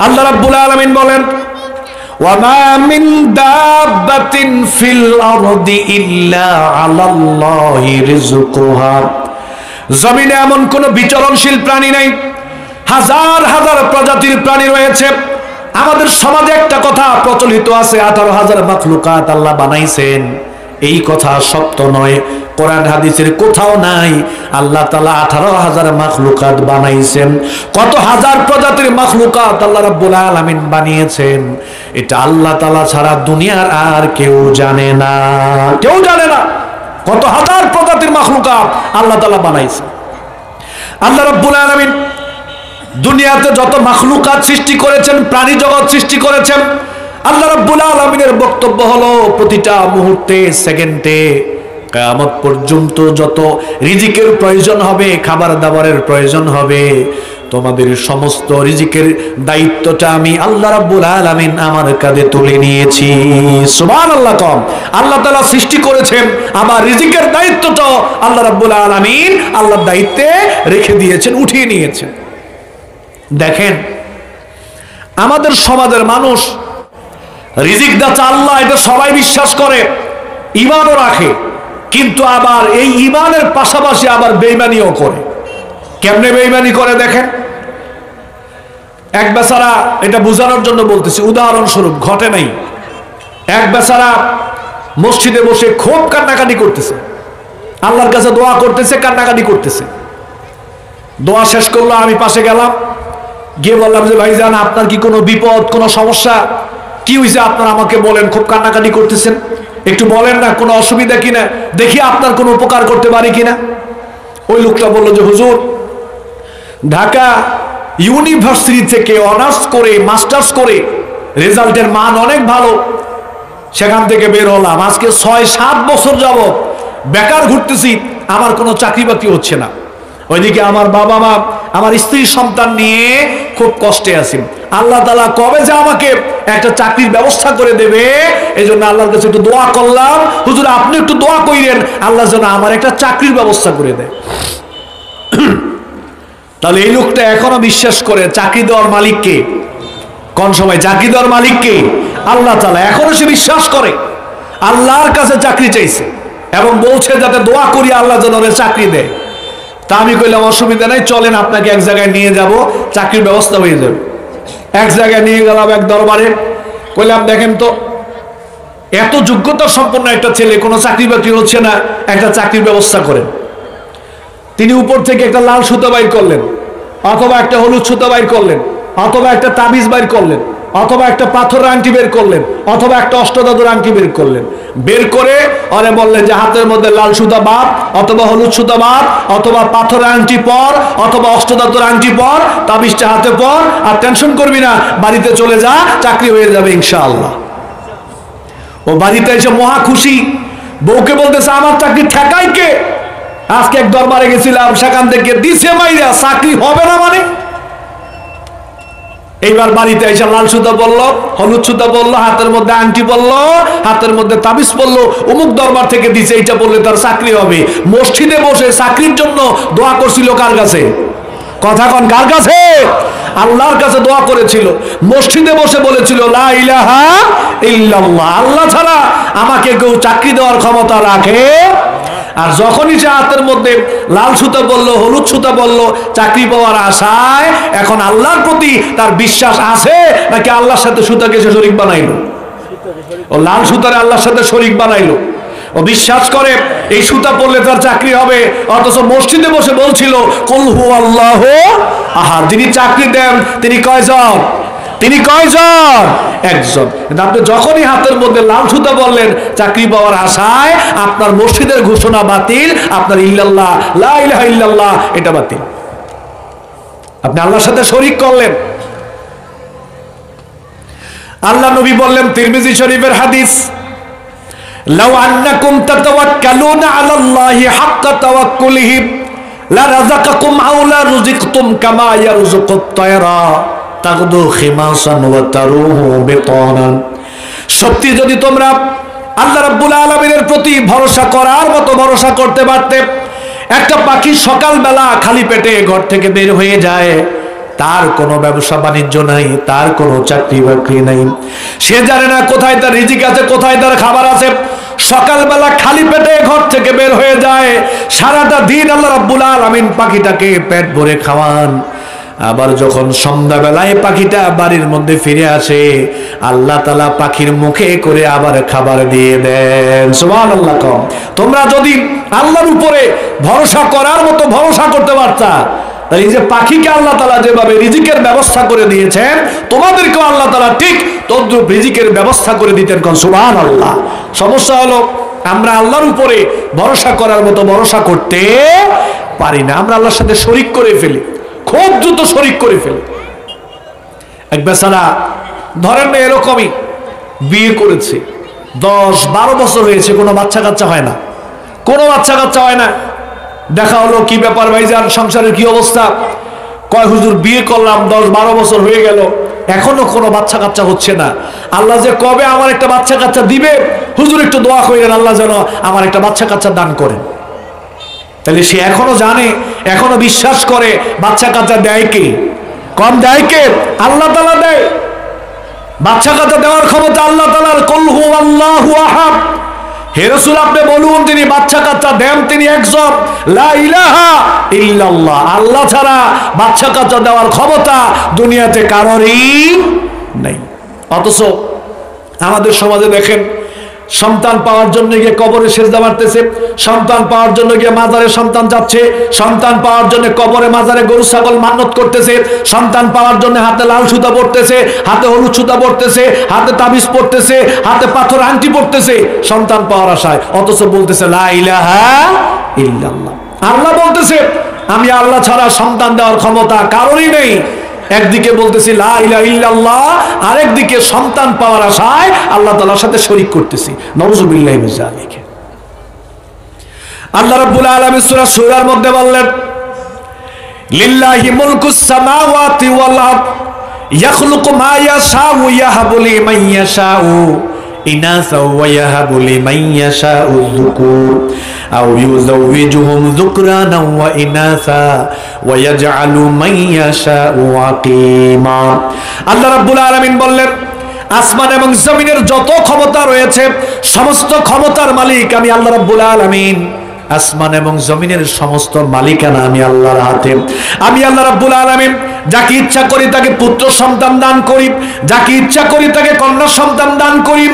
আল্লাহ রাব্বুল আলামিন বলেন, ওয়ামা মিন দাব্বাতিন ফিল আরদি ইল্লা আলাল্লাহি রিজকুহা। জমিনে এমন কোন বিচরণশীল প্রাণী নাই, হাজার হাজার প্রজাতির প্রাণী রয়েছে। আমাদের সমাজে একটা কথা প্রচলিত আছে, 18,000 মাখলুকাত আল্লাহ বানাইছেন। এই কথা সত্য নয়, কোরআন হাদিসের কোথাও নাই আল্লাহ তাআলা 18,000 মাখলুকাত বানাইছেন। কত হাজার প্রজাতির মাখলুকাত আল্লাহ রাব্বুল আলামিন বানিয়েছেন, এটা আল্লাহ তাআলা ছাড়া দুনিয়ার আর কেউ জানে না, কেউ জানে না। কত হাজার প্রজাতির মাখলুকাত আল্লাহ তাআলা বানাইছেন। আল্লাহ রাব্বুল আলামিন দুনিয়াতে যত মাখলুকাত সৃষ্টি করেছেন, প্রাণী জগৎ সৃষ্টি করেছেন, আল্লাহ রাব্বুল আলামিনের বক্তব্য হলো প্রতিটা মুহূর্তে, সেকেন্ডে, কিয়ামত পর্যন্ত যত রিজিকের প্রয়োজন হবে, খাবার দাবারের প্রয়োজন হবে, তোমাদের সমস্ত রিজিকের দায়িত্বটা আমি আল্লাহ রাব্বুল আলামিন আমার কাঁধে তুলে নিয়েছি। সুবহানাল্লাহ। কম আল্লাহ তাআলা সৃষ্টি করেছেন, আবার রিজিকের দায়িত্বটা আল্লাহ রাব্বুল আলামিন আল্লাহর দায়িত্বে রেখে দিয়েছেন, উঠিয়ে নিয়েছেন। দেখেন, আমাদের সমাজের মানুষ রিজিক দাতা আল্লাহ, এটা সবাই বিশ্বাস করে, ঈমানও রাখে, কিন্তু আবার এই ঈমানের পাশাপাশি আবার বেঈমানিও করে। কেমনে বেঈমানি করে দেখেন। এক বেচারা, এটা বোঝানোর জন্য বলতেছি, উদাহরণস্বরূপ, ঘটে নাই। এক বেচারা মসজিদে বসে খুব কান্নাকাটি করতেছে, আল্লাহর কাছে দোয়া করতেছে, কান্নাকাটি করতেছে। দোয়া শেষ করলো, আমি পাশে গেলাম, গিয়ে বললাম যে ভাইজান, আপনার কি কোনো বিপদ, কোনো সমস্যা, কি হয়েছে আপনার আমাকে বলেন, খুব কান্নাকাটি করতেছেন, একটু বলেন না, কোনো অসুবিধা কিনা, দেখি আপনার কোনো উপকার করতে পারি কিনা। ওই লোকটা বললো যে হুজুর, ঢাকা ইউনিভার্সিটি থেকে অনার্স করে, মাস্টার্স করে, রেজাল্টের মান অনেক ভালো, সেখান থেকে বের হলাম, আজকে 6-7 বছর যাবত বেকার ঘুরতেছি, আমার কোনো চাকরি বাকরি হচ্ছে না। ওইদিকে আমার বাবা মা, আমার স্ত্রী সন্তান নিয়ে খুব কষ্টে আছি। আল্লাহ তাআলা কবে যে আমাকে একটা চাকরির ব্যবস্থা করে দেবে, এই জন্য আল্লাহর কাছে একটু দোয়া করলাম, হুজুর আপনি একটু দোয়া কইরেন আল্লাহ যেন আমার একটা চাকরির ব্যবস্থা করে দেয়। তাহলে এই লোকটা এখনো বিশ্বাস করে চাকরি দেওয়ার মালিককে। কোন সময় চাকরি দেওয়ার মালিককে? আল্লাহ তাআলা। এখনো সে বিশ্বাস করে, আল্লাহর কাছে চাকরি চাইছে এবং বলছে যাতে দোয়া করি আল্লাহ যেন ওরে চাকরি দেয়। তা আমি কইলাম অসুবিধা নাই, চলেন আপনাকে এক জায়গায় নিয়ে যাব, চাকরির ব্যবস্থা হয়ে যাবে। এক জায়গায় নিয়ে গেলাম, এক দরবারে, কইলাম দেখেন তো, এত যোগ্যতা সম্পন্ন একটা ছেলে, কোনো চাকরি বাকরি হচ্ছে না, একটা চাকরির ব্যবস্থা করেন। তিনি উপর থেকে একটা লাল সুতা বাইর করলেন, অথবা একটা হলুদ সুতা বাইর করলেন, অথবা একটা তাবিজ বাইর করলেন, অথবা একটা পাথরের আংটি বের করলেন, অথবা একটা অষ্টধাতুর আংটি বের করলেন। বের করে ওরে বললেন যে হাতের মধ্যে লাল সুতা বাঁধ, অথবা হলুদ সুতা বাঁধ, অথবা পাথরের আংটি পর, অথবা অষ্টধাতুর আংটি পর, তাবিজটা হাতে পর, আর টেনশন করবি না, বাড়িতে চলে যা, চাকরি হয়ে যাবে ইনশাআল্লাহ। ও বাড়িতে এসে মহা খুশি, বউকে বলতেছে আমার চাকরি ঠেকাই কে? আজকে এক দরবারে গেছিলাম, সেখান থেকে দিছে মাইরা, চাকরি হবে না মানে। এইবার বাড়িতে এসে লাল সুতা বললো, হলুদ সুতা বললো, হাতের মধ্যে আংটি বললো, হাতের মধ্যে তাবিজ বললো, অমুক দরবার থেকে দিছে, এইটা বললে তার চাকরি হবে। মসজিদে বসে চাকরির জন্য দোয়া করছিল কার কাছে? কথা কন, কার কাছে? আল্লাহর কাছে দোয়া করেছিল। মসজিদে বসে বলেছিল লা ইলাহা ইল্লাল্লাহ, আল্লাহ ছাড়া আমাকে কেউ চাকরি দেওয়ার ক্ষমতা রাখে। আর যখনই সে হাতের মধ্যে লাল সুতা বললো, হলুদ সুতা বললো, চাকরি পাওয়ার আশায়, এখন আল্লাহর প্রতি তার বিশ্বাস আছে নাকি আল্লাহর সাথে সুতাকে সে শরীক বানাইলো? ও লাল সুতারে আল্লাহর সাথে শরীক বানাইলো। ও বিশ্বাস করে এই সুতা পড়লে তার চাকরি হবে, অথচ মসজিদে বসে বলছিল কুল হুয়াল্লাহু আহাদ। যিনি চাকরি দেন তিনি কয়জন? তিনি কয়জন? একজন। কিন্তু আপনি যখনই হাতের মধ্যে লাল সুতা বললেন চাকরি পাওয়ার আশায়, আপনার মসজিদের ঘোষণা বাতিল, আপনার ইল্লাল্লাহ, লা ইলাহা ইল্লাল্লাহ, এটা বাতিল। আপনি আল্লাহর সাথে শরীক করলেন। আল্লাহ নবী বললেন, তিরমিজি শরীফের হাদিস, লাউ আন্নাকুম তাতাওয়াক্কালুনা আলাল্লাহি হাক্কা তাওয়াক্কুলিহি লা রাযাকাকুম আও লা রুযিকতুম কামা ইয়ারযুকুত তায়রা তাগদু খিমাসান ওয়া তারুহু বিতানান। সত্যি যদি তোমরা আল্লাহ রাব্বুল আলামিনের প্রতি ভরসা করার মতো ভরসা করতে পারতে, একটা পাখি সকালবেলা খালি পেটে ঘর থেকে বের হয়ে যায়, তার কোনো ব্যবসা বাণিজ্য নাই, তার কোনো চাকরি বাকরি নাই, সে জানে না কোথায় তার রিজিক আছে, কোথায় তার খাবার আছে। সকালবেলা খালি পেটে ঘর থেকে বের হয়ে যায়, সারাটা দিন আল্লাহ রাব্বুল আলামিন পাখিটাকে পেট ভরে খাওয়ান। আবার যখন সন্ধ্যাবেলায় পাখিটা বাড়ির মধ্যে ফিরে আসে, আল্লাহ তাআলা পাখির মুখে করে আবার খাবার দিয়ে দেন। সুবহানাল্লাহ। কম তোমরা যদি আল্লাহর উপরে ভরসা করার মতো ভরসা করতে পারতা, তাহলে এই যে পাখিকে আল্লাহ তাআলা যেভাবে রিজিকের ব্যবস্থা করে দিয়েছেন, তোমাদেরকেও আল্লাহ তাআলা ঠিক তদ্রূপ রিজিকের ব্যবস্থা করে দিতেন। কোন সুবহানাল্লাহ। সমস্যা হলো আমরা আল্লাহর উপরে ভরসা করার মতো ভরসা করতে পারি না, আমরা আল্লাহর সাথে শরীক করে ফেলি, খুব দ্রুত শরীক করে ফেলি। এক বেচারা ধরেন না এরকমই বিয়ে করেছে, 10-12 বছর হয়েছে, কোনো বাচ্চা কাচ্চা হয় না, কোনো বাচ্চা কাচ্চা হয় না। দেখা হলো কি ব্যাপার ভাইজান, সংসারের কি অবস্থা? কয় হুজুর বিয়ে করলাম 10-12 বছর হয়ে গেল, এখনো কোনো বাচ্চা কাচ্চা হচ্ছে না। আল্লাহ যে কবে আমার একটা বাচ্চা কাচ্চা দিবে, হুজুর একটু দোয়া করেন, আল্লাহ যেন আমার একটা বাচ্চা কাচ্চা দান করেন। তাহলে সে এখনো জানে, এখনো বিশ্বাস করে বাচ্চা কাচ্চা দেয় কে? কম দেয় কে? আল্লাহ তাআলা দেয়। বাচ্চা কাচ্চা দেওয়ার ক্ষমতা আল্লাহ তাআলার। কুল হুয়াল্লাহু আহাদ। হে রাসূল আপনি বলুন, তিনি বাচ্চা কাচ্চা দেন তিনি একজন, লা ইলাহা ইল্লাল্লাহ। আল্লাহ ছাড়া বাচ্চা কাচ্চা দেওয়ার ক্ষমতা দুনিয়াতে কারোরই নেই। অথচ আমাদের সমাজে দেখেন, সন্তান পাওয়ার জন্য গিয়ে কবরে সেজদা মারতেছে, সন্তান পাওয়ার জন্য গিয়ে মাজারে সন্তান যাচ্ছে, সন্তান পাওয়ার জন্য কবরে মাজারে গরু ছাগল মান্নত করতেছে, সন্তান পাওয়ার জন্য হাতে লাল সুতা পড়তেছে, হাতে হলুদ সুতা পড়তেছে, হাতে তাবিজ পড়তেছে, হাতে পাথর আংটি পড়তেছে সন্তান পাওয়ার আশায়। অথচ বলতেছে লা ইলাহা ইল্লাল্লাহ। আল্লাহ বলতেছে আমি আল্লাহ ছাড়া সন্তান দেওয়ার ক্ষমতা কারোরই নেই। একদিকে বলতেছি লা ইলাহা ইল্লাল্লাহ, আরেকদিকে সন্তান পাওয়ার আশায় আল্লাহ তাআলার সাথে শরীক করতেছি। নাউযুবিল্লাহি মিন যালিক। আল্লাহ রাব্বুল আলামিন সূরা শূরার মধ্যে বললেন, লিল্লাহি মুলকুস সামাওয়াতি ওয়াল আরদ ইয়াখলুকু মা ইয়াশাউ ইয়াহাবু লিমান ইয়াশাউ ইনাসা ওয়া ইয়াহাবু লিমান ইয়াশাউ যুকুর আও ইউযাওয়িজুহুম যুকরানা ওয়া ইনাসা ওয়া ইয়াজআলু মান ইয়াশাউ আকিমা। আল্লাহ রাব্বুল আলামিন বললেন, আসমান এবং জমিনের যত ক্ষমতা রয়েছে সমস্ত ক্ষমতার মালিক আমি আল্লাহ রাব্বুল আলামিন। আসমান এবং জমিনের সমস্ত মালিকানা আমি আল্লাহর হাতে। আমি আল্লাহ রাব্বুল আলামিন যাকে ইচ্ছা করি তাকে পুত্র সন্তান দান করি, যাকে ইচ্ছা করি তাকে কন্যা সন্তান দান করি,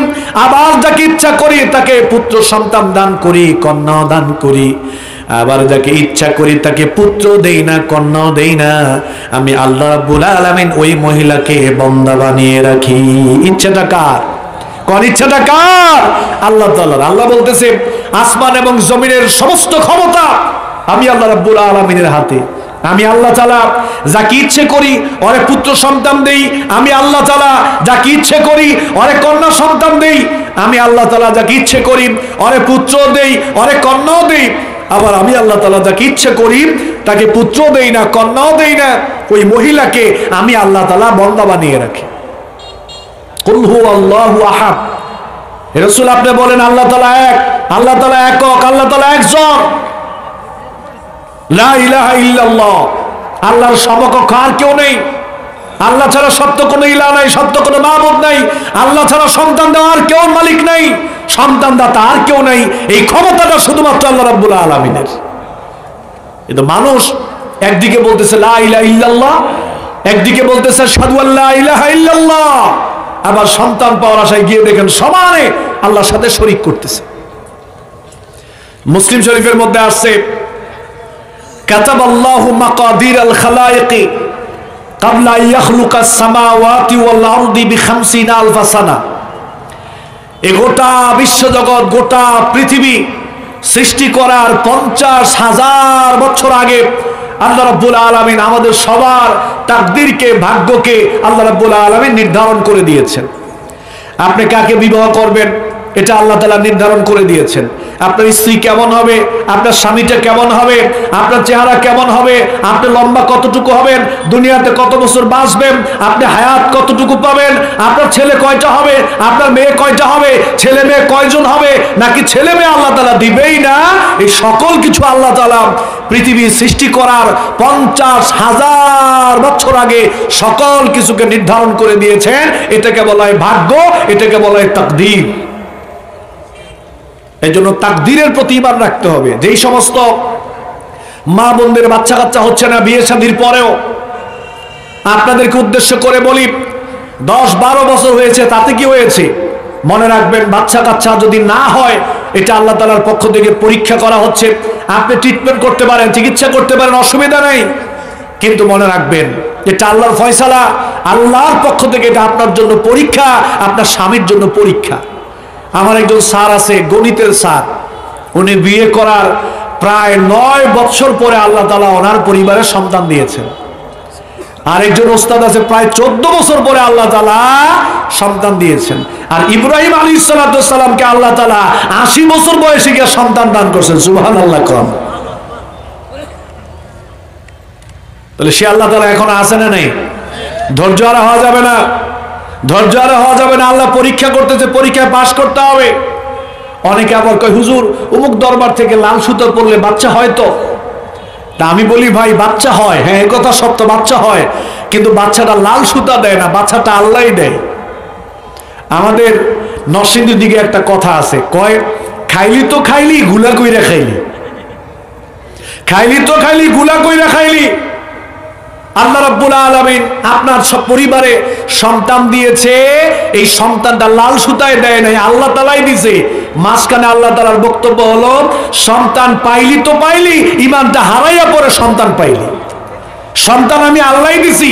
আবার যাকে ইচ্ছা করি তাকে পুত্র সন্তান দান করি, কন্যাও দান করি, আবার যাকে ইচ্ছা করি তাকে পুত্র দেই না, কন্যাও দেই না। আমি আল্লাহ রাব্বুল আলামিন ওই মহিলাকে বান্দা বানিয়ে রাখি। ইচ্ছাটা কার? কোন ইচ্ছাটা কার? আল্লাহ তাআলার। আল্লাহ বলতেছে আসমান এবং জমিনের সমস্ত ক্ষমতা আমি আল্লাহ রাব্বুল আলামিনের হাতে। আমি আল্লাহ তাআলা যাকে ইচ্ছে করি ওরে পুত্র সন্তান দেই, আমি আল্লাহ তাআলা যাকে ইচ্ছে করি ওরে কন্যা সন্তান দেই, আমি আল্লাহ তাআলা যাকে ইচ্ছে করি ওরে পুত্র দেই, ওরে কন্যাও দেই। আবার আমি আল্লাহ তাআলা যাকে ইচ্ছে করি তাকে পুত্র দেই না, কন্যাও দেই না, ওই মহিলাকে আমি আল্লাহ তাআলা বান্দা বানিয়ে রাখি। কুল হুয়াল্লাহু আহাদ। হে রাসূল আপনি বলেন আল্লাহ তাআলা এক, আল্লাহ তাআলা একক, আল্লাহ তাআলা একজন। লা ইলাহা ইল্লাল্লাহ। আল্লাহর সমকক্ষ আর কেউ নেই। আল্লাহ ছাড়া সত্য কোনো ইলাহ নাই, সত্য কোনো মাবুদ নাই। আল্লাহ ছাড়া সন্তান দেওয়ার কেউ মালিক নাই, সন্তান দাতা আর কেউ নাই। এই ক্ষমতাটা শুধুমাত্র আল্লাহ রাব্বুল আলামিনের। কিন্তু মানুষ একদিকে বলতেছে লা ইলাহা ইল্লাল্লাহ, একদিকে বলতেছে আশহাদু আল্লা ইলাহা ইল্লাল্লাহ, আবার সন্তান পাওয়ার আশায় গিয়ে দেখেন সমানে আল্লাহর সাথে শরীক করতেছে। মুসলিম শরীফের মধ্যে আসছে, কাতাবাল্লাহু মাকাদিরাল খালায়েকি ক্বাবলা ইয়াখলুকাস সামাওয়াতি ওয়াল আরদি বি50 আলফ সানা। এই গোটা বিশ্বজগৎ, গোটা পৃথিবী সৃষ্টি করার 50,000 বছর আগে আল্লাহ রাব্বুল আলামিন আমাদের সবার তাকদীরকে, ভাগ্যকে আল্লাহ রাব্বুল আলামিন নির্ধারণ করে দিয়েছেন। আপনি কাকে বিবাহ করবেন এটা আল্লাহ তাআলা নির্ধারণ করে দিয়েছেন। আপনার স্ত্রী কেমন হবে, আপনার স্বামীটা কেমন হবে, আপনার চেহারা কেমন হবে, আপনি লম্বা কতটুকু হবেন, দুনিয়াতে কত বছর বাঁচবেন, আপনি হায়াত কতটুকু পাবেন, আপনার ছেলে কয়টা হবে, আপনার মেয়ে কয়টা হবে, ছেলে মেয়ে কয়জন হবে, নাকি ছেলে মেয়ে আল্লাহ তাআলা দিবেই না, এই সকল কিছু আল্লাহ তাআলা পৃথিবী সৃষ্টি করার 50,000 বছর আগে সকল কিছুকে নির্ধারণ করে দিয়েছেন। এটাকে বলা হয় ভাগ্য, এটাকে বলা হয় তাকদীর। এই জন্য তাকদীরের প্রতি ঈমান রাখতে হবে। যেই সমস্ত মা বোনদের বাচ্চা কাচ্চা হচ্ছে না বিয়ে শাদীর পরেও, আপনাদেরকে উদ্দেশ্য করে বলি, 10-12 বছর হয়েছে, তাতে কি হয়েছে? মনে রাখবেন, বাচ্চা কাচ্চা যদি না হয়, এটা আল্লাহ তাআলার পক্ষ থেকে পরীক্ষা করা হচ্ছে। আপনি ট্রিটমেন্ট করতে পারেন, চিকিৎসা করতে পারেন, অসুবিধা নাই, কিন্তু মনে রাখবেন এটা আল্লাহর ফয়সালা, আল্লাহর পক্ষ থেকে এটা আপনার জন্য পরীক্ষা, আপনার স্বামীর জন্য পরীক্ষা। আমার একজন স্যার আছে, গণিতের স্যার, উনি বিয়ে করার প্রায় 9 বছর পরে আল্লাহ তাআলা ওনার পরিবারে সন্তান দিয়েছেন। আরেকজন ওস্তাদ আছে, প্রায় 14 বছর পরে আল্লাহ তাআলা সন্তান দিয়েছেন। আর ইব্রাহিম আলাইহিস সালামকে আল্লাহ তাআলা 80 বছর বয়সে গিয়ে সন্তান দান করছেন। সুবহানাল্লাহ। কম তাহলে সে আল্লাহ তাআলা এখন আছে না নেই? ধৈর্য হারা হওয়া যাবে না, ধৈর্য হারা হওয়া যাবে না। আল্লাহ পরীক্ষা করতেছে, পরীক্ষায় পাশ করতে হবে। অনেকে আবার কয়, হুজুর অমুক দরবার থেকে লাল সুতো পরলে বাচ্চা হয় তো? তা আমি বলি, ভাই বাচ্চা হয়, হ্যাঁ এই কথা সত্য, বাচ্চা হয়, কিন্তু বাচ্চাটা লাল সুতা দেয় না, বাচ্চাটা আল্লাহই দেয়। আমাদের নরসিংদীর দিকে একটা কথা আছে, কয় খাইলি তো খাইলি, গুলা কইরা খাইলি, খাইলি তো খাইলি, গুলা কইরা খাইলি। আল্লাহ রাব্বুল আলামিন আপনার সব পরিবারে সন্তান দিয়েছে, এই সন্তানটা লাল সুতায় দেয় নাই, আল্লাহ তাআলাই দিয়েছে। মাঝখানে আল্লাহ তাআলার বক্তব্য হলো, সন্তান পাইলি তো পাইলি, ঈমানটা হারাইয়া পরে সন্তান পাইলি। সন্তান আমি আল্লাহই দিছি,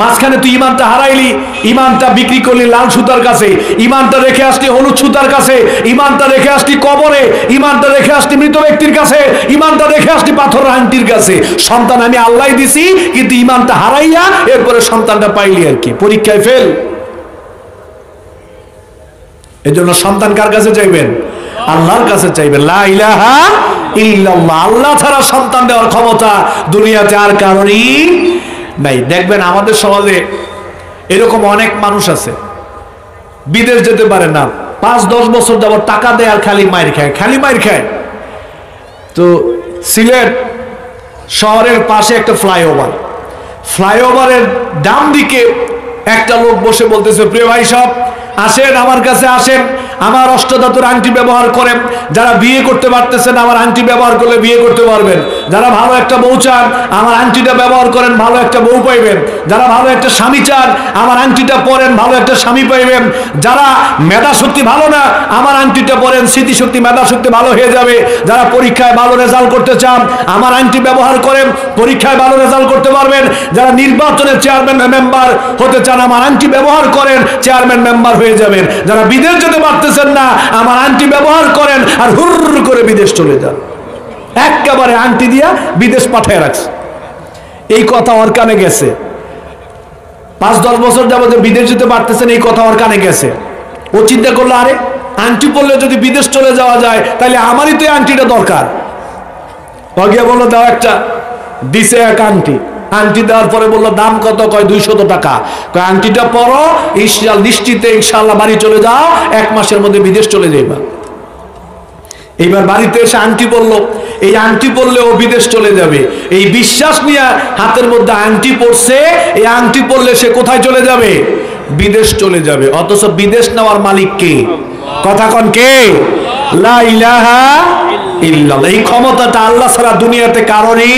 মাঝখানে তুই ঈমানটা হারাইলি, ঈমানটা বিক্রি করলি লাল সুতার কাছে, ঈমানটা রেখে আসলি হলুদ সুতার কাছে, ঈমানটা রেখে আসলি কবরে, ঈমানটা রেখে আসলি মৃত ব্যক্তির কাছে, ঈমানটা রেখে আসলি পাথরের আংটির কাছে। সন্তান আমি আল্লাহই দিছি, কিন্তু ঈমানটা হারাইয়া এরপরে সন্তানটা পাইলি আর কি, পরীক্ষায় ফেল। এজন্য সন্তান কার কাছে চাইবেন? আল্লাহর কাছে চাইবেন। লা ইলাহা ইল্লাল্লাহ, আল্লাহ ছাড়া সন্তান দেওয়ার ক্ষমতা দুনিয়াতে আর কারোরই নাই। দেখবেন আমাদের সমাজে এরকম অনেক মানুষ আছে, বিদেশ যেতে পারে না, 5-10 বছর যাবত টাকা দেয় আর খালি মাইর খায়, খালি মাইর খায়। তো সিলেট শহরের পাশে একটা ফ্লাইওভার, ফ্লাইওভারের ডান দিকে একটা লোক বসে বলতেছে, প্রিয় ভাই সব আসেন আমার কাছে আসেন, আমার অষ্টধাতুর আংটি ব্যবহার করেন, যারা বিয়ে করতে পারতেছেন আমার আংটি ব্যবহার করলে বিয়ে করতে পারবেন, যারা ভালো একটা বউ চান আমার আংটিটা ব্যবহার করেন, ভালো একটা বউ পাইবেন, যারা ভালো একটা স্বামী চান আমার আংটিটা পরেন, ভালো একটা স্বামী পাইবেন, যারা মেধা শক্তি ভালো না আমার আংটিটা পরেন, স্মৃতিশক্তি মেধা শক্তি ভালো হয়ে যাবে, যারা পরীক্ষায় ভালো রেজাল্ট করতে চান আমার আংটি ব্যবহার করেন, পরীক্ষায় ভালো রেজাল্ট করতে পারবেন, যারা নির্বাচনের চেয়ারম্যান মেম্বার হতে চান আমার আংটি ব্যবহার করেন, চেয়ারম্যান মেম্বার হয়ে যাবেন, যারা বিদেশ যেতে পারতেছেন না আমার আংটি ব্যবহার করেন আর হুর করে বিদেশ চলে যান। একেবারে আংটি দিয়া বিদেশ পাঠায় রাখছে। এই কথা ওর কানে গেছে, 5-10 বছর যাবত বিদেশ যেতে পারতেছেন, এই কথা ওর কানে গেছে। ও চিন্তা করলো, আরে আংটি পরলে যদি বিদেশ চলে যাওয়া যায় তাহলে আমারই তো আংটিটা দরকার। ও গিয়ে বললো দাও একটা, দিছে এক আংটি, আংটি দেওয়ার পরে বললো দাম কত? কয় 200 টাকা। কয় আংটিটা পরো, নিশ্চিতে ইনশাআল্লাহ বাড়ি চলে যাও, 1 মাসের মধ্যে বিদেশ চলে যাইবা। এইবার বাড়িতে এসে আংটি পরলো, এই আংটি পরলে ও বিদেশ চলে যাবে, এই বিশ্বাস নিয়ে হাতের মধ্যে আংটি পরছে, এই আংটি পরলে সে কোথায় চলে যাবে? বিদেশ চলে যাবে। অথচ বিদেশ নেওয়ার মালিক কে? কথা কন কে? লা ইলাহা ইল্লাল্লাহ। এই ক্ষমতাটা আল্লাহ ছাড়া দুনিয়াতে কারোরই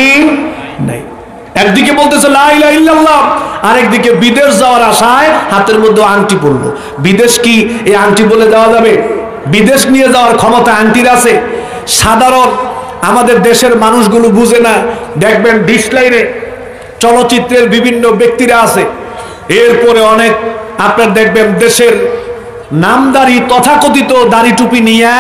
নাই। একদিকে বলতেছে লা ইলাহা ইল্লাল্লাহ, আরেকদিকে বিদেশ যাওয়ার আশায় হাতের মধ্যে আংটি পরলো। বিদেশ কি এই আংটি বলে দেওয়া যাবে? বিদেশ নিয়ে যাওয়ার ক্ষমতা আংটির আছে। সাধারণ আমাদের দেশের মানুষগুলো বুঝে না। দেখবেন ডিসলাইনে চলচ্চিত্রের বিভিন্ন ব্যক্তিরা আছে, এরপরে অনেক আপনার দেখবেন দেশের নামদারি তথাকথিত দাড়ি টুপি নিয়ে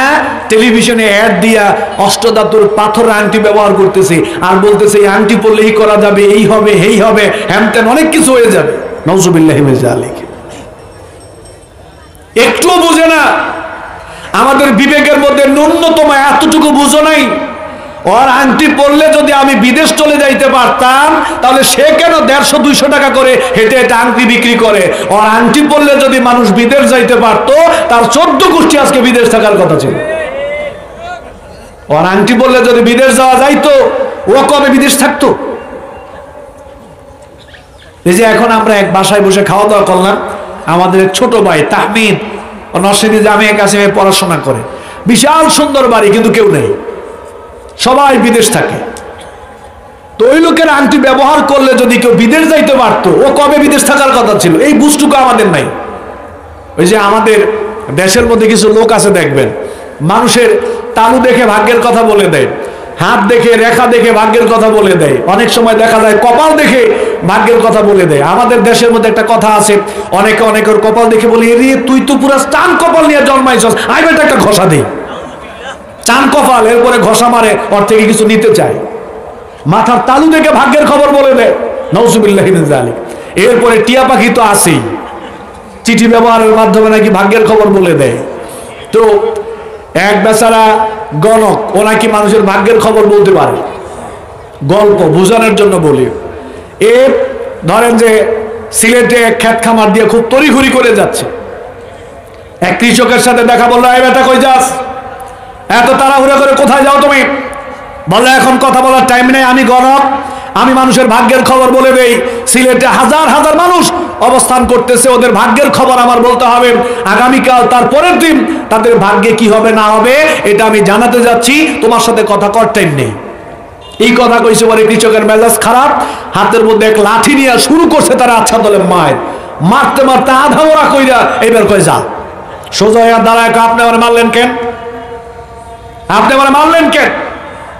টেলিভিশনে অ্যাড দিয়া অষ্টধাতুর পাথরের আংটি ব্যবহার করতেছে আর বলতেছে এই আংটি পরলে এই করা যাবে, এই হবে, এই হবে, হ্যামতেন অনেক কিছু হয়ে যাবে। নাউজুবিল্লাহি মিন যালিক। একটুও বুঝে না। আমাদের বিবেকের মধ্যে ন্যূনতম এতটুকু বুঝো নাই? ওর আংটি পরলে যদি আমি বিদেশ চলে যাইতে পারতাম, তাহলে সে কেন 150-200 টাকা করে হেঁটে হেঁটে আংটি বিক্রি করে? ওর আংটি পরলে যদি মানুষ বিদেশ যাইতে পারতো, তার 14 গোষ্ঠী আজকে বিদেশ থাকার কথা ছিল। ওর আংটি পরলে যদি বিদেশ যাওয়া যাইতো, ও কবে বিদেশ থাকতো? এই যে এখন আমরা এক বাসায় বসে খাওয়া দাওয়া করলাম, আমাদের এক ছোট ভাই তাহমিদ ও নরসিংদী জামিয়া কাসিমে পড়াশোনা করে, বিশাল সুন্দর বাড়ি, কিন্তু কেউ নেই, সবাই বিদেশ থাকে। তো ওই লোকের আংটি ব্যবহার করলে যদি কেউ বিদেশ যাইতে পারতো, ও কবে বিদেশ থাকার কথা ছিল? এই বুঝটুকু আমাদের নাই। ওই যে আমাদের দেশের মধ্যে কিছু লোক আছে দেখবেন, মানুষের তালু দেখে ভাগ্যের কথা বলে দেয়, হাত দেখে রেখা দেখে ভাগ্যের কথা বলে দেয়, অনেক সময় দেখা যায় কপাল দেখে ভাগ্যের কথা বলে দেয়। আমাদের দেশের মধ্যে একটা কথা আছে, অনেকে অনেকের কপাল দেখে বলি, রে তুই তো পুরো চান কপাল নিয়ে জন্মাইছস, আই বেটা একটা ঘষা দেই। চান কপাল, এরপরে ঘষা মারে, ওর থেকে কিছু নিতে চায়। মাথার তালু দেখে ভাগ্যের খবর বলে দেয়, নাউজুবিল্লাহি মিন যালিক। এরপরে টিয়া পাখি তো আছেই, চিঠি ব্যবহারের মাধ্যমে নাকি ভাগ্যের খবর বলে দেয়। তো এক বেচারা গণক, ও নাকি মানুষের ভাগ্যের খবর বলতে পারে। গল্প বোঝানোর জন্য বলি, এ ধরেন যে সিলেটে এক ক্ষেত খামার দিয়ে খুব তড়িঘড়ি করে যাচ্ছে, এক কৃষকের সাথে দেখা, বললো এই বেটা কই যাস, এত তাড়াহুড়া করে কোথায় যাও তুমি? বললো এখন কথা বলার টাইম নেই, আমি গণক, আমি মানুষের ভাগ্যের খবর বলে দেই। সিলেটে হাজার হাজার মানুষ অবস্থান করতেছে, ওদের ভাগ্যের খবর আমার বলতে হবে। আগামীকাল তার পরের দিন তাদের ভাগ্যে কি হবে না হবে এটা আমি জানাতে যাচ্ছি, তোমার সাথে কথা কর টাইম নেই। এই কথা কইছে পরে কৃষকের মেজাজ খারাপ, হাতের মধ্যে এক লাঠি নিয়ে শুরু করছে তারা আচ্ছা দলে মায়ের, মারতে মারতে আধা ওরা কইরা এবার কয় যা। সোজা হইয়া দাঁড়ায়, আপনি আমার মারলেন কেন? আপনি আমার মারলেন কেন?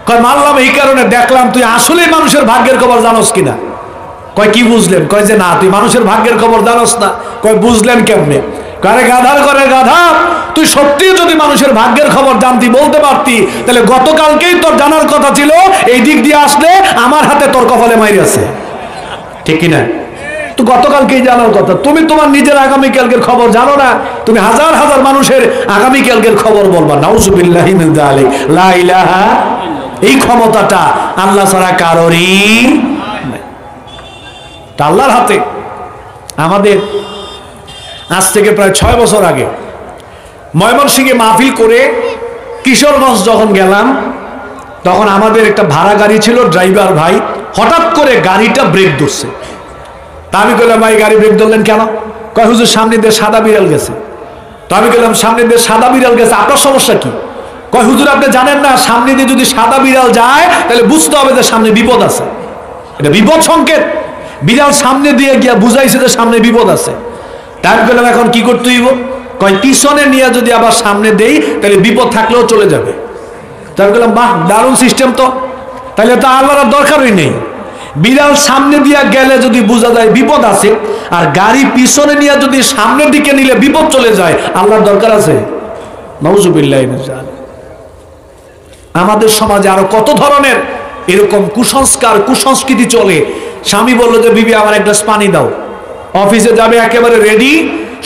কয় মারলাম এই কারণে, দেখলাম তুই আসলে মানুষের ভাগ্যের খবর জানোস কিনা। কয় কি বুঝলেন? কয় যে না, তুই মানুষের ভাগ্যের খবর জানোস না। কয় বুঝলেন কেমনে? করে গাধার করে গাধা, তুই সত্যি যদি মানুষের ভাগ্যের খবর জানতি, বলতে পারতি, তাহলে গতকালকেই তোর জানার কথা ছিল, এই দিক দিয়ে আসলে আমার হাতে তোর কপালে মাইর আছে, ঠিক কিনা? তো গতকালকেই জানার কথা, তুমি তোমার নিজের আগামীকালকের খবর জানো না, তুমি হাজার হাজার মানুষের আগামীকালকের খবর বলবা। নাউজুবিল্লাহি মিন যালিক, লা ইলাহা, এই ক্ষমতাটা আল্লাহ ছাড়া কারোরই নাই, আল্লাহর হাতে। আমাদের আজ থেকে প্রায় 6 বছর আগে ময়মনসিংহে মাহফিল করে কিশোরগঞ্জ যখন গেলাম, তখন আমাদের একটা ভাড়া গাড়ি ছিল, ড্রাইভার ভাই হঠাৎ করে গাড়িটা ব্রেক ধরছে। তা আমি বললাম, ভাই গাড়ি ব্রেক ধরলেন কেন? কয় হুজুর সামনে দিয়ে সাদা বিড়াল গেছে। তো আমি বললাম, সামনে দিয়ে সাদা বিড়াল গেছে, আপনার সমস্যা কি? কয় হুজুর আপনি জানেন না, সামনে দিয়ে যদি সাদা বিড়াল যায় তাহলে বুঝতে হবে যে সামনে বিপদ আছে, এটা বিপদ সংকেত। বিড়াল সামনে দিয়ে গিয়া বুঝাইছে যে সামনে বিপদ আছে। তাই আমি বললাম, এখন কি করতে হইব? কয় পিছনে নিয়ে যদি আবার সামনে দেই তাহলে বিপদ থাকলেও চলে যাবে। তাই আমি বললাম, বাহ দারুণ সিস্টেম তো, তাহলে তো আল্লাহর দরকারই নেই। বিড়াল সামনে দিয়া গেলে যদি বোঝা যায় বিপদ আছে, আর গাড়ি পিছনে নিয়ে যদি সামনের দিকে নিলে বিপদ চলে যায়, আল্লাহর দরকার আছে? নাউজুবিল্লাহি মিন যালিক। আমাদের সমাজে আরো কত ধরনের এরকম কুসংস্কার কুসংস্কৃতি চলে। স্বামী বললো যে বিবি আমার এক গ্লাস পানি দাও, অফিসে যাবে একেবারে রেডি,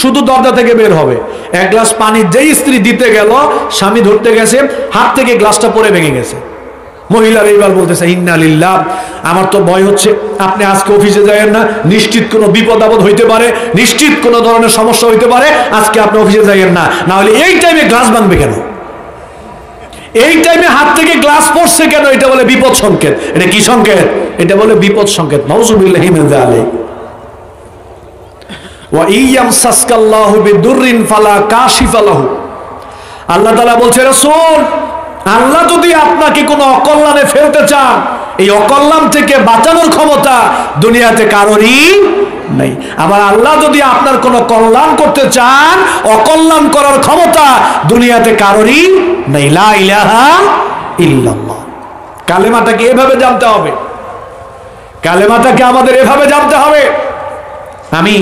শুধু দরজা থেকে বের হবে, এক গ্লাস পানি যেই স্ত্রী দিতে গেল, স্বামী ধরতে গেছে, হাত থেকে গ্লাসটা পড়ে ভেঙে গেছে। মহিলার এইবার বলতেছে, ইন্না লিল্লাহ, আমার তো ভয় হচ্ছে, আপনি আজকে অফিসে যাবেন না, নিশ্চিত কোনো বিপদ আপদ হইতে পারে, নিশ্চিত কোনো ধরনের সমস্যা হইতে পারে, আজকে আপনি অফিসে যাবেন না, না হলে এই টাইমে গ্লাস ভাঙবে কেন? এই টাইমে হাত থেকে গ্লাস পড়ছে কেন? এটা বলে বিপদ সংকেত। এটা কি সংকেত? এটা বলে বিপদ সংকেত। নাউজুবিল্লাহি মিন যালিক। ওয়া ইয়ামসাসকাল্লাহু বিদুররিন ফালা কাশিফা লাহু, আল্লাহ তাআলা বলছে, রাসূল, আল্লাহ যদি আপনাকে কোনো অকল্যাণে ফেলতে চান, এই অকল্যাণ থেকে বাঁচানোর ক্ষমতা দুনিয়াতে কারোরই নাই। আবার আল্লাহ যদি আপনার কোনো কল্যাণ করতে চান, অকল্যাণ করার ক্ষমতা দুনিয়াতে কারোরই নাই। লা ইলাহা ইল্লাল্লাহ। কালেমাটাকে এভাবে জানতে হবে, কালেমাটাকে আমাদের এভাবে জানতে হবে। আমি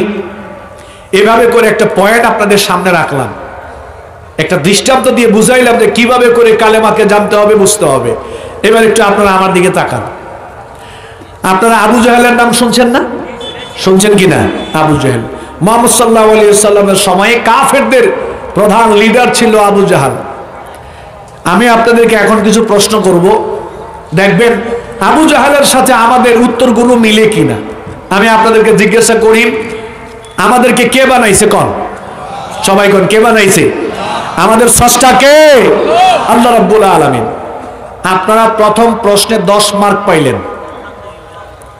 এভাবে করে একটা পয়েন্ট আপনাদের সামনে রাখলাম, একটা দৃষ্টান্ত দিয়ে বুঝাইলাম যে কিভাবে করে কালেমাকে জানতে হবে, বুঝতে হবে। এবার একটু আপনারা আমার দিকে তাকান। আপনারা আবু জাহেলের নাম শুনছেন না? শুনছেন কিনা? আবু জাহেল মুহাম্মদ সাল্লাল্লাহু আলাইহি ওয়াসাল্লামের সময়ে কাফেরদের প্রধান লিডার ছিল আবু জাহাল। আমি আপনাদেরকে এখন কিছু প্রশ্ন করব, দেখবেন আবু জাহালের সাথে আমাদের উত্তরগুলো মিলে কিনা। আমি আপনাদেরকে জিজ্ঞাসা করি, আমাদেরকে কে বানাইছে? কোন সবাই কোন কে বানাইছে? আমাদের স্রষ্টা কে? আল্লাহ রাব্বুল আলামিন। আপনারা প্রথম প্রশ্নে 10 মার্ক পাইলেন।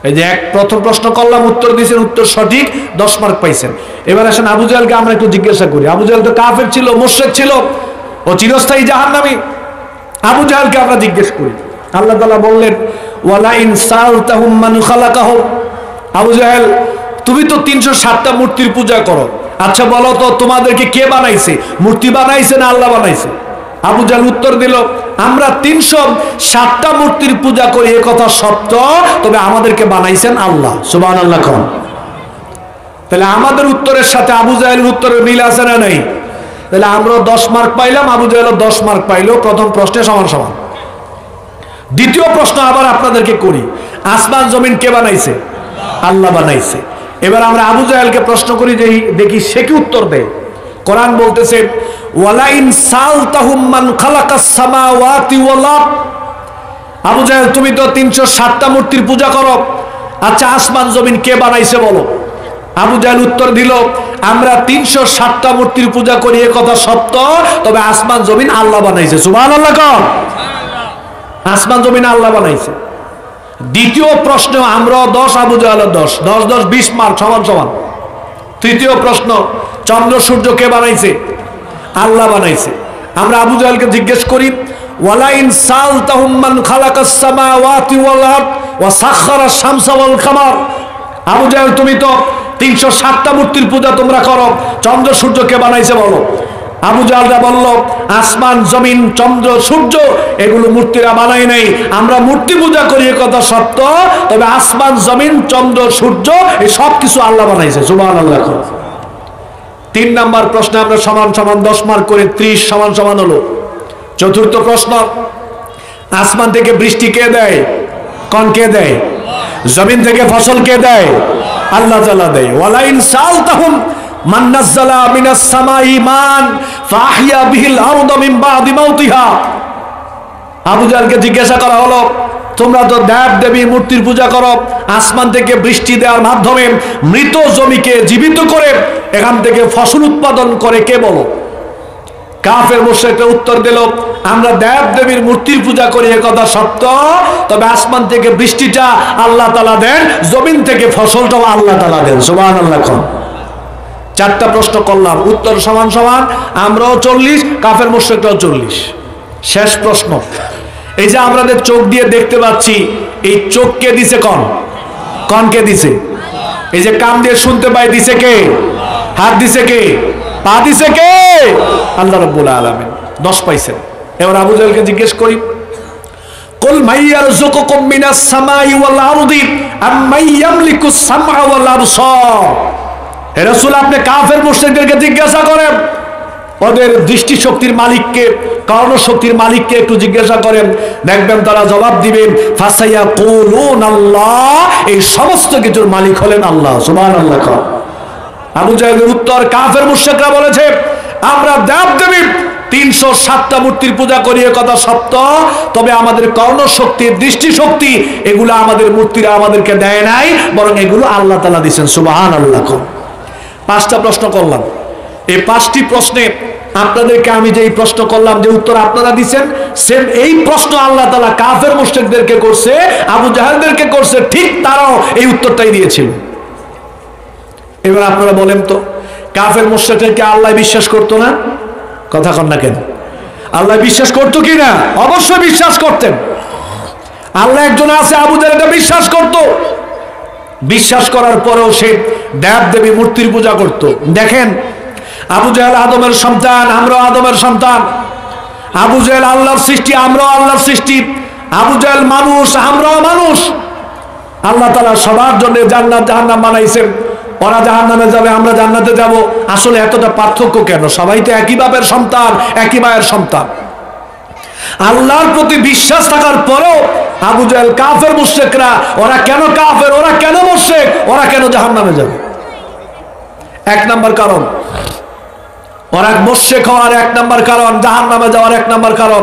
এই যে প্রথম প্রশ্ন করলাম, উত্তর দিয়েছেন, উত্তর সঠিক, 10 মার্ক পাইছেন। এবার আসেন আবু জাহেলকে আমরা একটু জিজ্ঞাসা করি। আবু জাহেল তো কাফের ছিল, মুশরিক ছিল, ও চিরস্থায়ী জাহান্নামী। আবু জাহেলকে আমরা জিজ্ঞেস করি। আল্লাহ তাআলা বললেন, ওয়ালা ইন সালতাহুম মান খালাকাহুম। আবু জাহেল, তুমি তো 307টা মূর্তির পূজা করো, আচ্ছা বলো তো তোমাদেরকে কে বানাইছে? মূর্তি বানাইছে না আল্লাহ বানাইছে? আবু জাহেল উত্তর দিল, আমরা 307টা মূর্তির পূজা করি, এ কথা সত্য, তবে আমাদেরকে বানাইছেন আল্লাহ। সুবহানাল্লাহ। তাহলে আমাদের উত্তরের সাথে আবু জাহেলের উত্তরের মিল আছে না নাই? তাহলে আমরা 10 মার্ক পাইলাম, আবু জাহেল 10 মার্ক পাইলো, প্রথম প্রশ্নে সমান সমান। দ্বিতীয় প্রশ্ন আবার আপনাদেরকে করি, আসমান জমিন কে বানাইছে? আল্লাহ বানাইছে। এবার আমরা আবু জাহেলকে প্রশ্ন করি, যে দেখি সে কি উত্তর দেয়। কোরআন বলতেছে, ওয়ালা ইন সালতাহুম মান খালাকাস সামাওয়াতি ওয়াল আরদ। আবু জাহেল, তুমি তো 307টা মূর্তির পূজা করো, আচ্ছা আসমান জমিন কে বানাইছে বলো। আবু জাহেল উত্তর দিল, আমরা 307টা মূর্তির পূজা করি, এ কথা সত্য, তবে আসমান জমিন আল্লাহ বানাইছে। সুবহানাল্লাহ। আসমান জমিন আল্লাহ বানাইছে। দ্বিতীয় প্রশ্ন আমরা 10, আবু জাহেল 10, 10 10 20 মার্ক সমান সমান। তৃতীয় প্রশ্ন, চন্দ্র সূর্য কে বানাইছে? আল্লাহ বানাইছে। আমরা আবু জাহেলকে জিজ্ঞেস করি, ওয়ালা ইন সালতাহুম মান খালাকাস সামাওয়াতি ওয়াল আরদ ওয়া সাখখারা শামসা ওয়াল কামার। আবু জাহেল, তুমি তো 307টা মূর্তির পূজা তোমরা করো, চন্দ্র সূর্য কে বানাইছে বলো। আবু জাহেলরা বলল, আসমান জমিন চন্দ্র সূর্য এগুলো মূর্তিরা বানাই নাই, আমরা মূর্তি পূজা করি, এ কথা সত্য, তবে আসমান জমিন চন্দ্র সূর্য এই সব কিছু আল্লাহ বানাইছে। সুবহানাল্লাহ। 3 নাম্বার প্রশ্নে আমরা সমান সমান 10 মার্ক করে 30 সমান সমান হলো। চতুর্থ প্রশ্ন, আসমান থেকে বৃষ্টি কে দেয়? কোন কে দেয়? জমিন থেকে ফসল কে দেয়? আল্লাহ তাআলা দেয়। ওয়ালা ইন সালতাহুম মান নাযালা মিনাস সামাই মান ফাহিয়া বিহিল আরদা মিন বাদি মাউতিহা। আবু জাহেলকে জিজ্ঞাসা করা হলো, তোমরা তো দেব দেবী মূর্তির পূজা করো, আসমান থেকে বৃষ্টি দেওয়ার মাধ্যমে মৃত জমিকে জীবিত করে এখান থেকে ফসল উৎপাদন করে কে বলো। কাফের মুশরিকরা উত্তর দিল, আমরা দেব দেবীর মূর্তির পূজা করি, এ কথা সত্য, তবে আসমান থেকে বৃষ্টিটা আল্লাহ তাআলা দেন, জমিন থেকে ফসলটাও আল্লাহ তাআলা দেন। সুবহানাল্লাহ। 4টা প্রশ্ন করলাম, উত্তর সমান সমান, আমরাও 40, কাফের মুশরিকরাও 40। শেষ প্রশ্ন, এই যে আমাদের চোখ দিয়ে দেখতে পাচ্ছি, এই চোখ কে দিছে? কোন কে দিছে? এই যে কান দিয়ে শুনতে পাই, দিছে কে? হাত দিছে কে? পা দিছে কে? আল্লাহ রাব্বুল আলামিন। 10 পাইছেন। এবার আবু জাহেলকে জিজ্ঞেস করি, কুল মাইয়ারযুকুকুম মিনাস সামাই ওয়াল আরদি আম্মাই ইয়ামলিকুস সামআ ওয়াল আবসার। হে রাসূল, আপনি কাফের মুশরিকদেরকে জিজ্ঞাসা করেন, ওদের দৃষ্টি শক্তির মালিককে, কর্ণ শক্তির মালিককে একটু জিজ্ঞাসা করেন, দেখবেন তারা জবাব দিবেন, ফাসায়াকুলুন আল্লাহ, এই সমস্ত কিছুর মালিক হলেন আল্লাহ। সুবহানাল্লাহ। আবু জাহেলের উত্তর, কাফের মুশরিকরা বলেছে, আমরা দেব দেবী 307টা মূর্তির পূজা করি, এ কথা সত্য, তবে আমাদের কর্ণ শক্তি, দৃষ্টি শক্তি এগুলো আমাদের মূর্তিরা আমাদেরকে দেয় নাই, বরং এগুলো আল্লাহ তাআলা দিয়েছেন। সুবহানাল্লাহ। 5টা প্রশ্ন করলাম। এই 5টি প্রশ্নে আপনাদেরকে আমি যে প্রশ্ন করলাম, যে উত্তর আপনারা দিচ্ছেন, সেম এই প্রশ্ন আল্লাহ তাআলা কাফের মুশরিকদেরকে করছে, আবু জাহেলদেরকে করছে, ঠিক তারাও এই উত্তরটাই দিয়েছিল। এবার আপনারা বলেন তো, কাফের মুশরিকদেরকে আল্লাহ বিশ্বাস করতো না? কথা কন না কেন? আল্লাহ বিশ্বাস করতো কি না? অবশ্যই বিশ্বাস করতেন। আল্লাহ একজন আছে, আবু জাহেল এটা বিশ্বাস করতো। বিশ্বাস করার পরেও সে দেব দেবী মূর্তির পূজা করত। দেখেন, আবু জাহেল আদমের সন্তান, আমরাও আদমের সন্তান। আবু জাহেল আল্লাহর সৃষ্টি, আমরাও আল্লাহর সৃষ্টি। আবু জাহেল মানুষ, আমরাও মানুষ। আল্লাহ তাআলা সবার জন্য জান্নাত জাহান্নাম বানাইছেন। ওরা জাহান্নামে যাবে, আমরা জান্নাতে যাব। আসলে এতটা পার্থক্য কেন? সবাই তো একই বাপের সন্তান, একই মায়ের সন্তান। আল্লাহর প্রতি বিশ্বাস থাকার পরেও আবু জাহেল, কাফের মুশরিকরা, ওরা কেন কাফের, ওরা কেন মুশরিক, ওরা কেন জাহান্নামে যাবে? 1 নাম্বার কারণ, ওরা মুশরিক হওয়ার 1 নম্বর কারণ, জাহান্নামে যাওয়ার 1 নম্বর কারণ,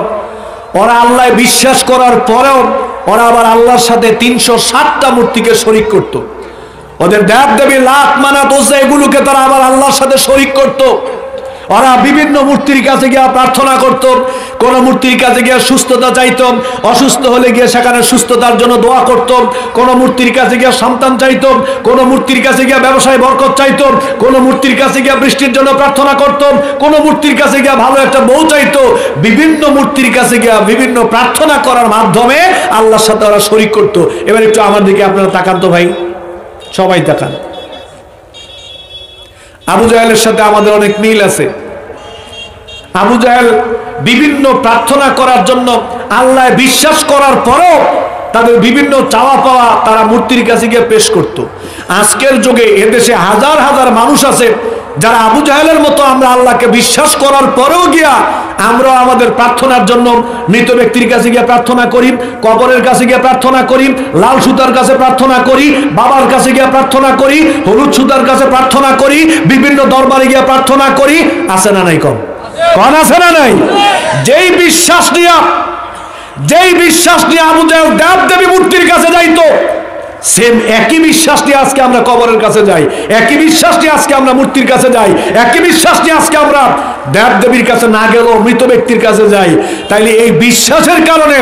ওরা আল্লাহ বিশ্বাস করার পরেও ওরা আবার আল্লাহর সাথে 307টা মূর্তিকে শরীক করত। ওদের দেব দেবী লাত মানাত ওজ্জা এগুলোকে তারা আবার আল্লাহর সাথে শরীক করত। ওরা বিভিন্ন মূর্তির কাছে গিয়ে প্রার্থনা করত, কোন মূর্তির কাছে গিয়ে সুস্থতা চাইত, অসুস্থ হলে গিয়ে সেখানে সুস্থতার জন্য দোয়া করত, কোন মূর্তির কাছে গিয়ে সন্তান চাইত, কোন মূর্তির কাছে গিয়ে ব্যবসায় বরকত চাইত, কোন মূর্তির কাছে গিয়ে বৃষ্টির জন্য প্রার্থনা করত, কোন মূর্তির কাছে গিয়ে ভালো একটা বউ চাইত। বিভিন্ন মূর্তির কাছে গিয়ে বিভিন্ন প্রার্থনা করার মাধ্যমে আল্লাহর সাথে ওরা শরীক করত। এবার একটু আমার দিকে আপনারা তাকান তো ভাই, সবাই তাকান। আবু জাহেলের সাথে আমাদের অনেক মিল আছে। আবু জাহেল বিভিন্ন প্রার্থনা করার জন্য আল্লাহ বিশ্বাস করার পরও তাদের বিভিন্ন চাওয়া পাওয়া তারা মূর্তির কাছে গিয়ে পেশ করত। আজকের যুগে এদেশে হাজার হাজার মানুষ আছে যারা আবু জাহেলের মতো আমরা আল্লাহকে বিশ্বাস করার পরেও গিয়া আমরা আমাদের প্রার্থনার জন্য মৃত ব্যক্তির কাছে গিয়ে প্রার্থনা করি, কবরের কাছে গিয়ে প্রার্থনা করি, লাল সুতার কাছে প্রার্থনা করি, বাবার কাছে গিয়ে প্রার্থনা করি, হলুদ সুতার কাছে প্রার্থনা করি, বিভিন্ন দরবারে গিয়ে প্রার্থনা করি। আছে না নাই? কম আছে না নাই? যেই বিশ্বাস নিয়ে আবু জাহেল দেব দেবী মূর্তির কাছে যাইতো, সেম একই বিশ্বাস নিয়ে আজকে আমরা কবরের কাছে যাই, একই বিশ্বাস নিয়ে আজকে আমরা মূর্তির কাছে যাই, একই বিশ্বাস নিয়ে আজকে আমরা দেব দেবীর কাছে না গেলেও মৃত ব্যক্তির কাছে যাই। তাইলে এই বিশ্বাসের কারণে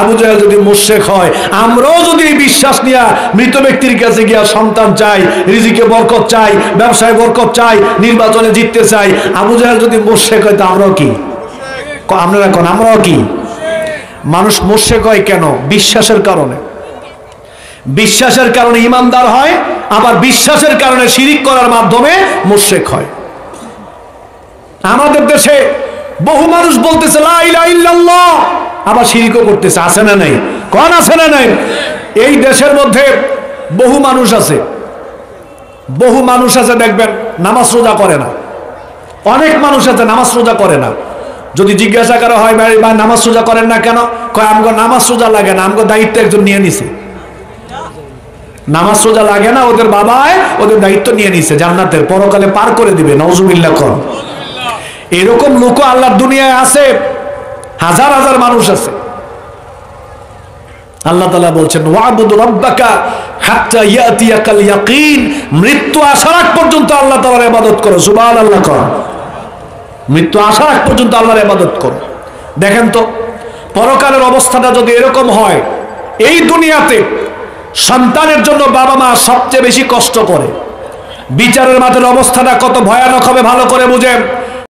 আবু জাহেল যদি মুশরিক হয়, আমরাও যদি এই বিশ্বাস নিয়ে মৃত ব্যক্তির কাছে গিয়া সন্তান চাই, রিজিকে বরকত চাই, ব্যবসায় বরকত চাই, নির্বাচনে জিততে চাই, আবু জাহেল যদি মুশরিক হয় তা আমরাও কি? আপনারা কোন আমরাও কি? মানুষ মুশরিক হয় কেন? বিশ্বাসের কারণে। বিশ্বাসের কারণে ঈমানদার হয়, আবার বিশ্বাসের কারণে শিরিক করার মাধ্যমে মুশরিক হয়। আমাদের দেশে বহু মানুষ বলতেছে লা ইলাহা ইল্লাল্লাহ, আবার শিরিকও করতেছে। আছে না নাই? কোন আছে না নাই? এই দেশের মধ্যে বহু মানুষ আছে দেখবেন নামাজ রোজা করে না। অনেক মানুষ আছে নামাজ রোজা করে না। যদি জিজ্ঞাসা করা হয় ভাই নামাজ রোজা করেন না কেন? কয় আমগো নামাজ রোজা লাগে না, আমগো দায়িত্ব একজন নিয়ে নিছে। নামাজ রোজা লাগে না, ওদের বাবায় ওদের দায়িত্ব নিয়ে নিছে, জান্নাতের পরকালে পার করে দিবে। নাউজুবিল্লাহ কোন। এরকম লোক আল্লাহর দুনিয়ায় আছে, হাজার হাজার মানুষ আছে। আল্লাহ তাআলা বলছেন ওয়াবুদু রাব্বাকা হাত্তা ইয়াতিয়াকাল ইয়াকিন, মৃত্যু আসার আগ পর্যন্ত আল্লাহ তাআলার ইবাদত করো। সুবহানাল্লাহ কোন। মৃত্যু আসার আগ পর্যন্ত আল্লাহর ইবাদত করো। দেখেন তো পরকালের অবস্থাটা যদি এরকম হয়, এই দুনিয়াতে সন্তানের জন্য বাবা মা সবচেয়ে বেশি কষ্ট করে। বিচারের মাঠের অবস্থাটা কত ভয়ানক হবে ভালো করে বুঝেন।